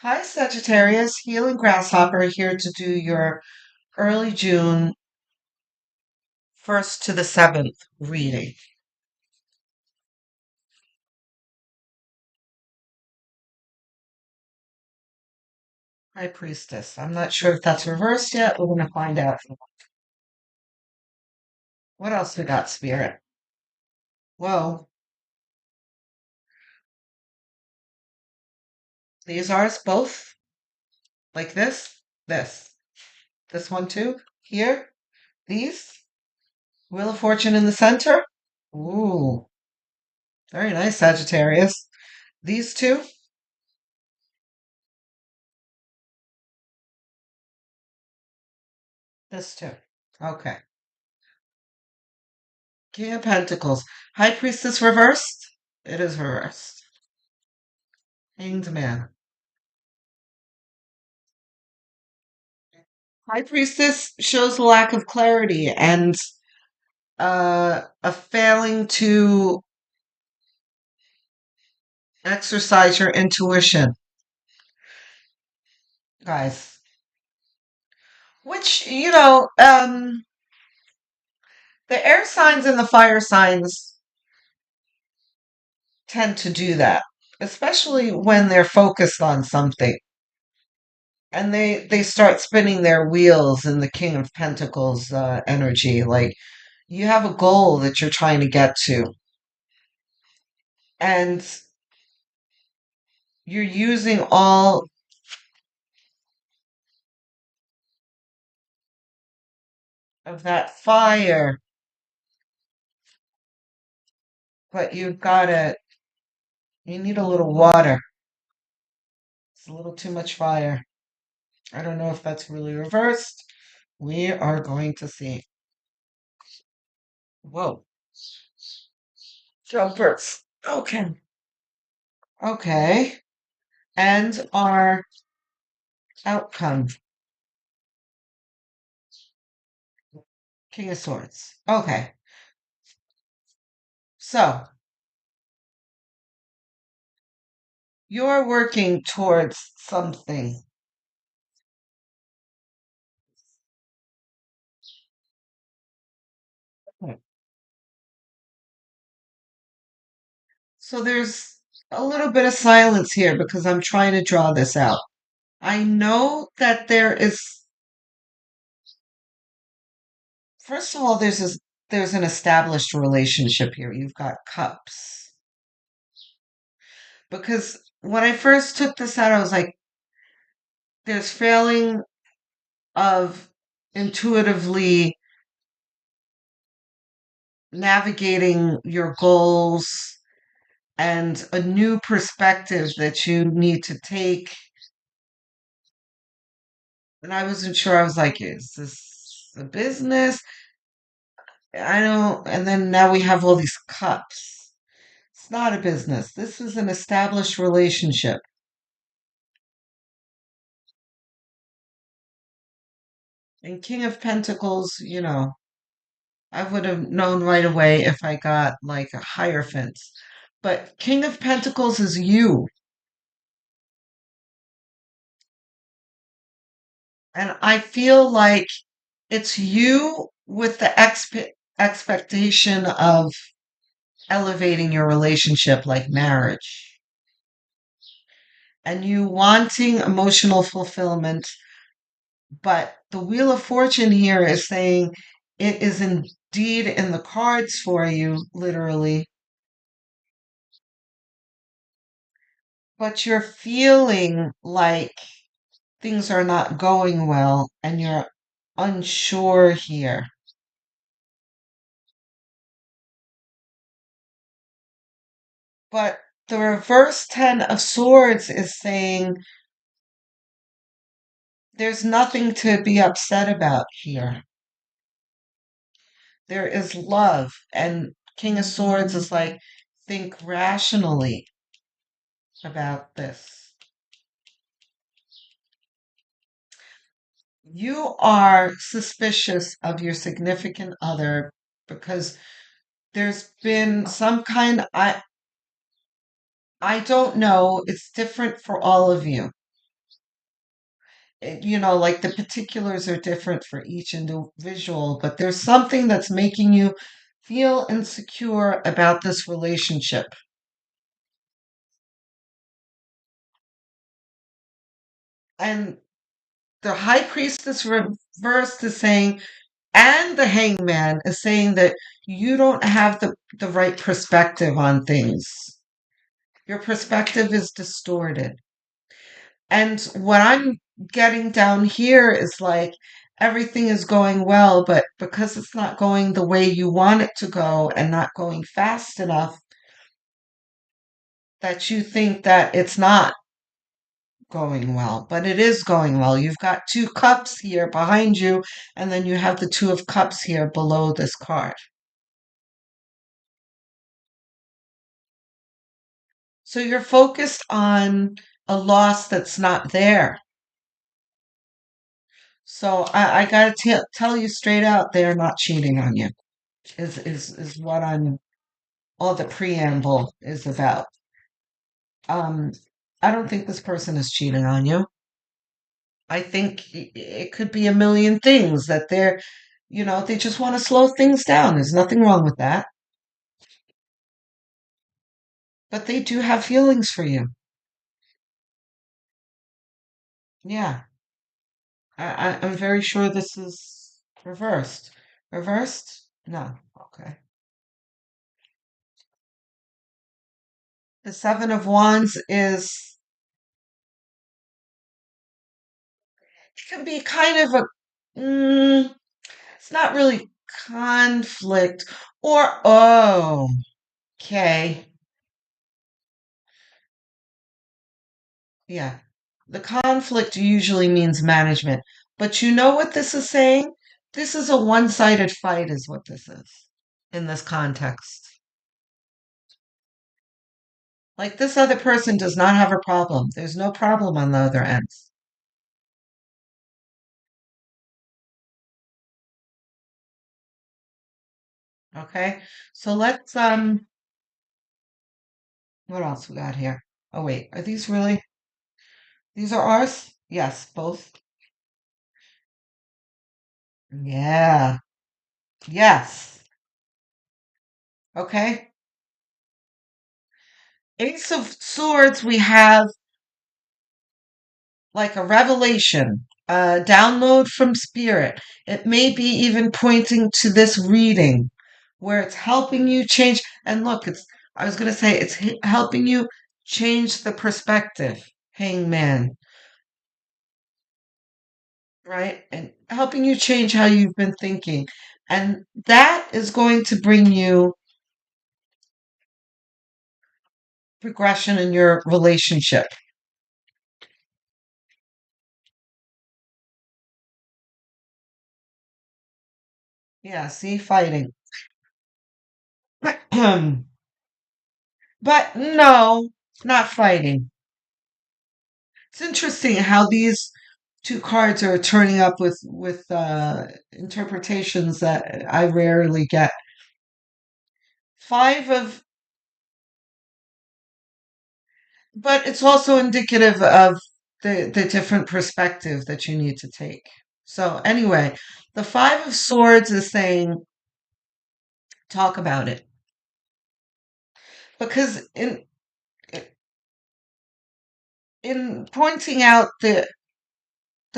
Hi, Sagittarius, Healing Grasshopper here to do your early June 1st to the 7th reading. High Priestess. I'm not sure if that's reversed yet. We're going to find out. What else we got, Spirit? Whoa. These are us both. Like this. This. This one too. Here. These. Wheel of Fortune in the center. Ooh. Very nice, Sagittarius. These two. This two. Okay. King of Pentacles. High Priestess reversed. It is reversed. Hanged Man. High Priestess shows a lack of clarity and a failing to exercise your intuition, guys. Which, the air signs and the fire signs tend to do that, especially when they're focused on something. And they start spinning their wheels in the King of Pentacles energy. Like you have a goal that you're trying to get to. And you're using all of that fire, but you need a little water. It's a little too much fire. I don't know if that's really reversed. We are going to see. Whoa. Jumpers. Okay. Okay. And our outcome. King of Swords. Okay. So you're working towards something. So there's a little bit of silence here because I'm trying to draw this out. I know that first of all, there's an established relationship here. You've got cups. Because when I first took this out, I was like, there's failing of intuitively navigating your goals and a new perspective that you need to take. And I wasn't sure. I was like, is this a business? I don't. And then now we have all these cups. It's not a business. This is an established relationship. And King of Pentacles, I would have known right away if I got like a Hierophant. But King of Pentacles is you. And I feel like it's you with the expectation of elevating your relationship like marriage. And you wanting emotional fulfillment. But the Wheel of Fortune here is saying it is indeed in the cards for you, literally. But you're feeling like things are not going well and you're unsure here. But the reverse 10 of Swords is saying there's nothing to be upset about here. There is love. And King of Swords is like, think rationally about this. You are suspicious of your significant other because there's been some I don't know, it's different for all of you. like the particulars are different for each individual, but there's something that's making you feel insecure about this relationship. And the high priestess reversed is saying, and the hangman is saying that you don't have the right perspective on things. Your perspective is distorted. And what I'm getting down here is like everything is going well, but because it's not going the way you want it to go and not going fast enough, that you think that it's not going well. But it is going well. You've got two cups here behind you, and then you have the two of cups here below this card. So you're focused on a loss that's not there. So I gotta tell you straight out, they're not cheating on you. Is what I'm all the preamble is about. Um, I don't think this person is cheating on you. I think it could be a million things that they just want to slow things down. There's nothing wrong with that. But they do have feelings for you. Yeah, I'm very sure this is reversed. Reversed? No. Okay. The Seven of Wands is, it can be kind of it's not really conflict or, oh, okay. Yeah. The conflict usually means management. But you know what this is saying? This is a one-sided fight, is what this is in this context. Like this other person does not have a problem. There's no problem on the other end. Okay? So let's what else we got here? Oh wait, are these really these are ours? Yes, both. Yeah. Yes. Okay. Ace of Swords, we have like a revelation, a download from spirit. It may be even pointing to this reading where it's helping you change. And look, I was going to say, it's helping you change the perspective, hangman, right? And helping you change how you've been thinking. And that is going to bring you progression in your relationship. Yeah, see, fighting. But no, not fighting. It's interesting how these two cards are turning up with interpretations that I rarely get. Five of, but it's also indicative of the different perspective that you need to take. So anyway, the Five of Swords is saying talk about it because in pointing out the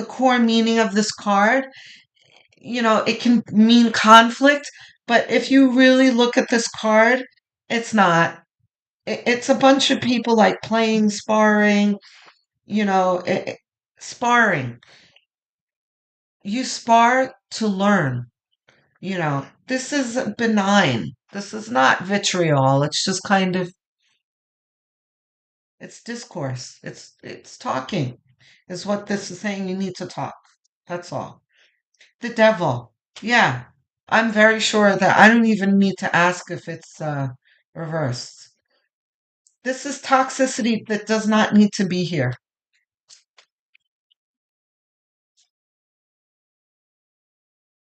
core meaning of this card, it can mean conflict, but if you really look at this card, it's not. It's a bunch of people like playing, sparring, sparring. You spar to learn, This is benign. This is not vitriol. It's just kind of, it's discourse. It's talking is what this is saying. You need to talk. That's all. The devil. Yeah. I'm very sure that I don't even need to ask if it's reversed. This is toxicity that does not need to be here.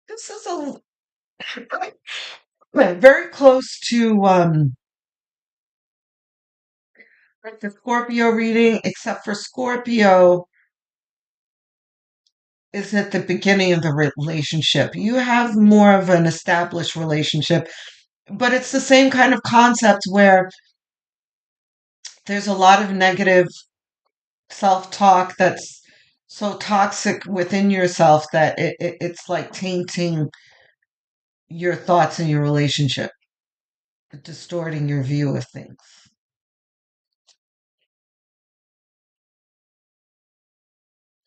This is very close to like the Scorpio reading, except for Scorpio, is at the beginning of the relationship. You have more of an established relationship, but it's the same kind of concept where there's a lot of negative self talk that's so toxic within yourself that it's like tainting your thoughts in your relationship, distorting your view of things.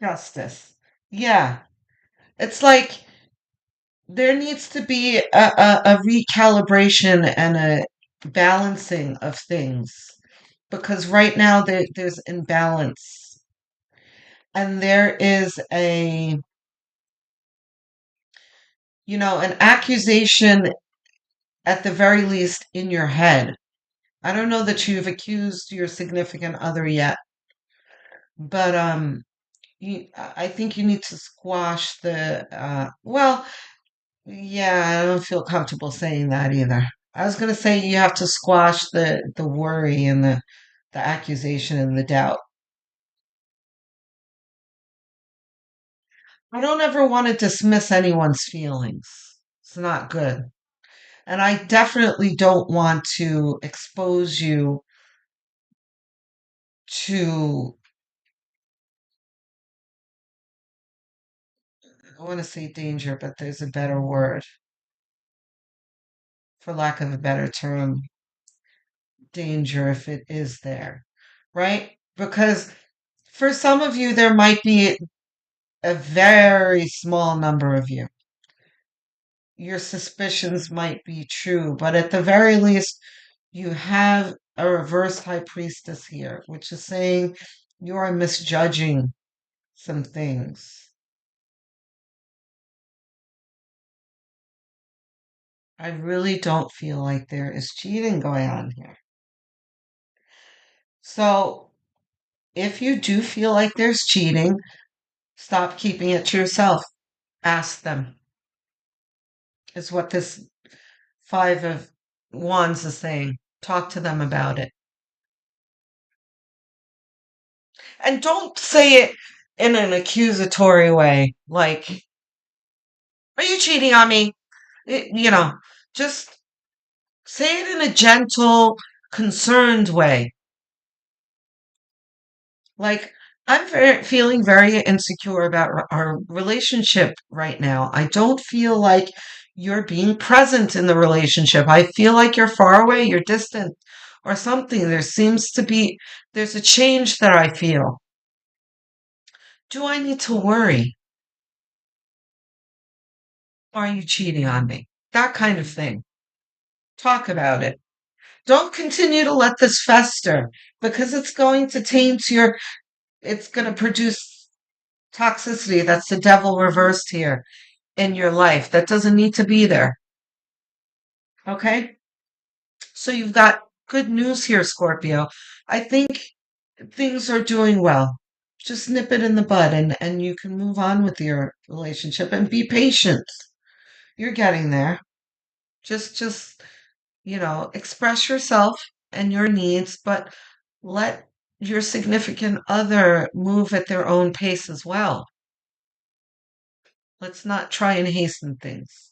Justice. Yeah. It's like there needs to be a recalibration and a balancing of things because right now there's imbalance and there is an accusation at the very least in your head. I don't know that you've accused your significant other yet, but I think you need to squash well, yeah, I don't feel comfortable saying that either. I was going to say you have to squash the worry and the accusation and the doubt. I don't ever want to dismiss anyone's feelings. It's not good. And I definitely don't want to expose you to, I want to say danger, but there's a better word, for lack of a better term, danger if it is there, right? Because for some of you, there might be a very small number of you. Your suspicions might be true, but at the very least, you have a reverse high priestess here, which is saying you are misjudging some things. I really don't feel like there is cheating going on here. So, if you do feel like there's cheating, stop keeping it to yourself. Ask them, is what this Five of Wands is saying. Talk to them about it. And don't say it in an accusatory way, like, are you cheating on me? Just say it in a gentle, concerned way. Like, feeling very insecure about our relationship right now. I don't feel like you're being present in the relationship. I feel like you're far away, you're distant, or something. There's a change that I feel. Do I need to worry? Are you cheating on me? That kind of thing. Talk about it. Don't continue to let this fester because it's going to produce toxicity. That's the devil reversed here in your life. That doesn't need to be there. Okay? So you've got good news here, Scorpio. I think things are doing well. Just nip it in the bud and you can move on with your relationship and be patient. You're getting there. Just express yourself and your needs, but let your significant other move at their own pace as well. Let's not try and hasten things.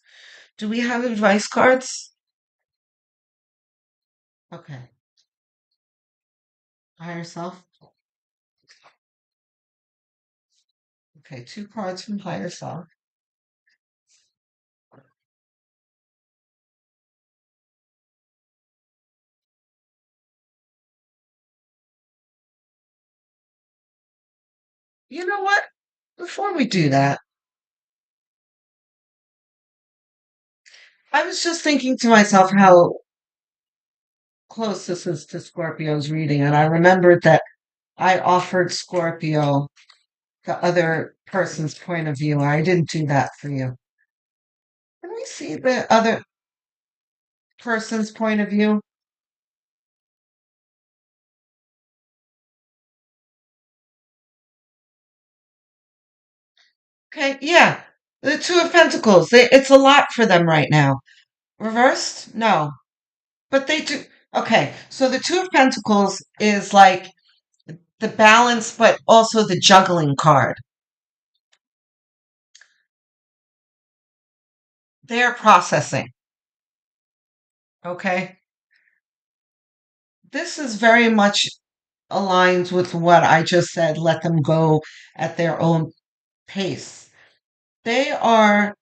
Do we have advice cards? Okay. Higher self. Okay, two cards from higher self. You know what? Before we do that, I was just thinking to myself how close this is to Scorpio's reading, and I remembered that I offered Scorpio the other person's point of view. I didn't do that for you. Can we see the other person's point of view? Okay, yeah. The Two of Pentacles. It's a lot for them right now. Reversed? No. But they do. Okay, so the Two of Pentacles is like the balance, but also the juggling card. They're processing. Okay. This is very much aligns with what I just said. Let them go at their own pace. They are,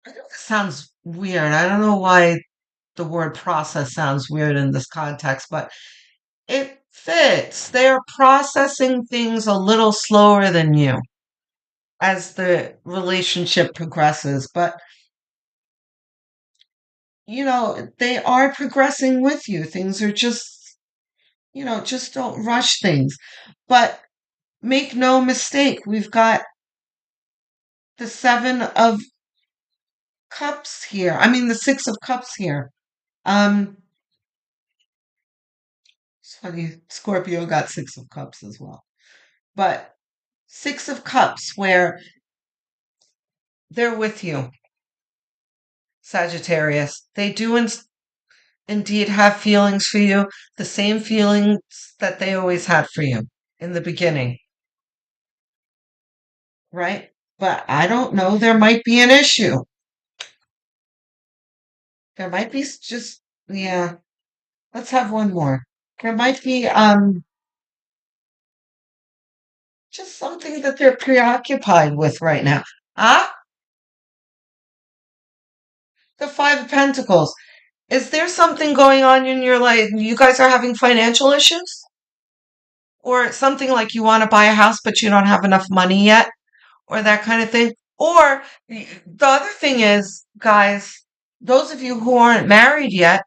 I know this sounds weird. I don't know why the word process sounds weird in this context, but it fits. They're processing things a little slower than you as the relationship progresses. But, they are progressing with you. Things are just, just don't rush things. But make no mistake, we've got the Seven of Cups here. I mean, the Six of Cups here. Um, it's funny, Scorpio got Six of Cups as well. But Six of Cups, where they're with you, Sagittarius. They do indeed have feelings for you, the same feelings that they always had for you in the beginning, right? But I don't know, there might be an issue. There might be just, yeah, let's have one more. There might be just something that they're preoccupied with right now. Ah, the Five of Pentacles. Is there something going on in your life? You guys are having financial issues? Or something like you want to buy a house, but you don't have enough money yet? Or that kind of thing? Or the other thing is, guys, those of you who aren't married yet,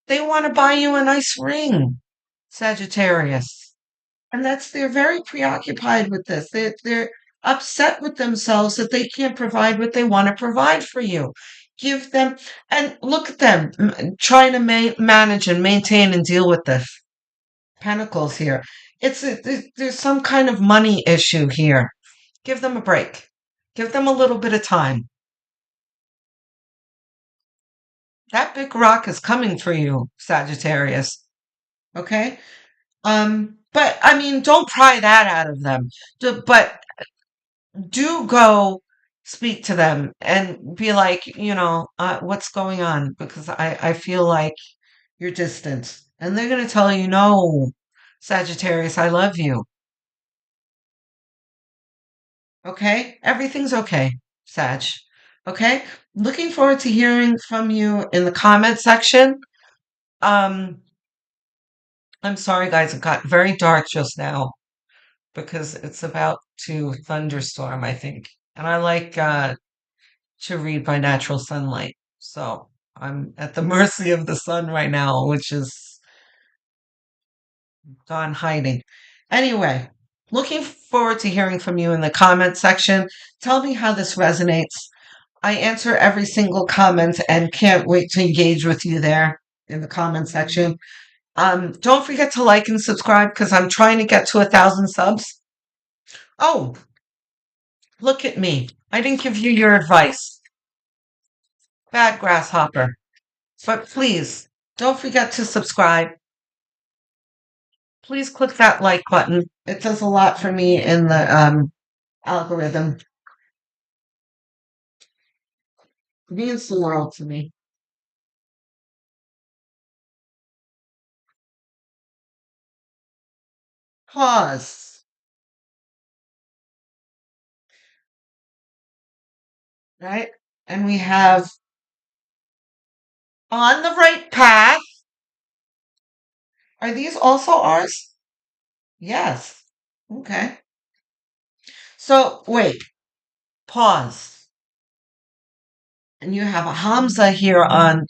they want to buy you a nice ring, Sagittarius. And they're very preoccupied with this. They're upset with themselves that they can't provide what they want to provide for you. Give them, and look at them trying to manage and maintain and deal with this. Pentacles here. There's some kind of money issue here. Give them a break. Give them a little bit of time. That big rock is coming for you, Sagittarius. Okay? But I mean, don't pry that out of them. But do go speak to them and be like, what's going on? Because I feel like you're distant. And they're going to tell you, no, Sagittarius, I love you. Okay? Everything's okay, Sag. Okay? Looking forward to hearing from you in the comment section. Um, I'm sorry, guys, it got very dark just now because it's about to thunderstorm, I think. And I like to read by natural sunlight. So I'm at the mercy of the sun right now, which is gone hiding. Anyway, looking forward to hearing from you in the comment section. Tell me how this resonates. I answer every single comment and can't wait to engage with you there in the comment section. Don't forget to like and subscribe because I'm trying to get to 1,000 subs. Oh, look at me. I didn't give you your advice. Bad grasshopper. But please, don't forget to subscribe. Please click that like button. It does a lot for me in the algorithm. It means the world to me. Pause. Right? And we have on the right path. Are these also ours? Yes. Okay. So wait, pause. And you have a Hamza here on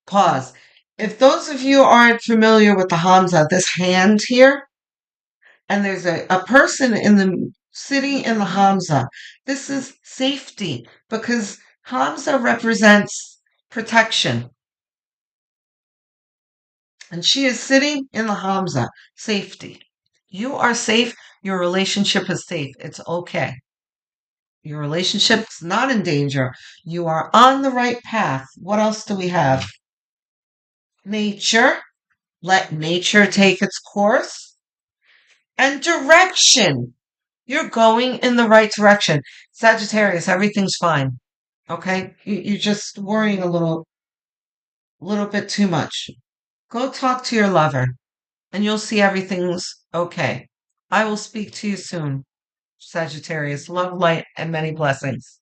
pause. If those of you aren't familiar with the Hamza, this hand here, and there's a person in the sitting in the Hamza. This is safety because Hamza represents protection. And she is sitting in the Hamza, safety. You are safe. Your relationship is safe. It's okay. Your relationship's not in danger. You are on the right path. What else do we have? Nature. Let nature take its course. And direction. You're going in the right direction. Sagittarius, everything's fine. Okay? You're just worrying little bit too much. Go talk to your lover and you'll see everything's okay. I will speak to you soon, Sagittarius. Love, light, and many blessings.